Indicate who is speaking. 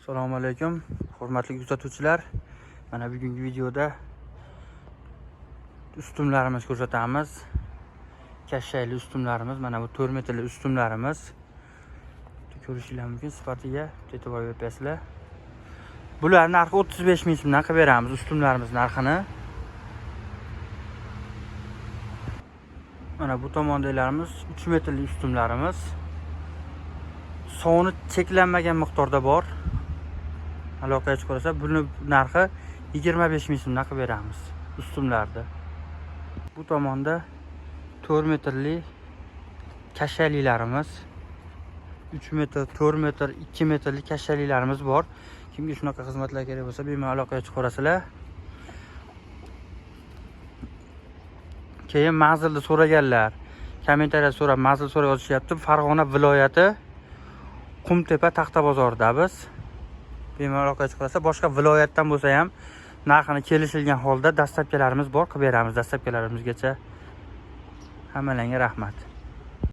Speaker 1: Assalomu alaykum, hurmatli kuzatuvchilar. Mana bugungi videoda ustunlarimiz ko'rsatamiz. Kashshayli ustunlarimiz, mana bu 4 metrli ustunlarimiz. Ko'rishingiz mumkin, sifatiga e'tibor berasizlar. Bular narxi 35 ming so'mdan qilib beramiz ustunlarimiz narxini. Mana bu tomondagilarimiz 3 metrli ustunlarimiz. Soni cheklanmagan miqdorda bor. Aloqaga chiqib qolsa, buni narxi 25 ming so'mdan qilib beramiz ustunlarda. Bu tomonda 4 metrli kashshaylilarimiz, 3 metr, 4 metr, 2 metrli kashshaylilarimiz bor. Kimga shunaqa xizmatlar kerak bo'lsa, bemalol aloqaga chiqib qolasizlar. Keyin manzilni so'raganlar, kommentariyada so'rab, manzil so'rab yozishyapti. Farg'ona viloyati Qumtepa Taxtabozorda biz. Bemalol aloqaga chiqib qolsa, boshqa viloyatdan bo'lsa ham narxini kelishilgan holda dastlabkilarimiz bor, qilib beramiz dastlabkilarimizgacha. Hammalarga rahmat.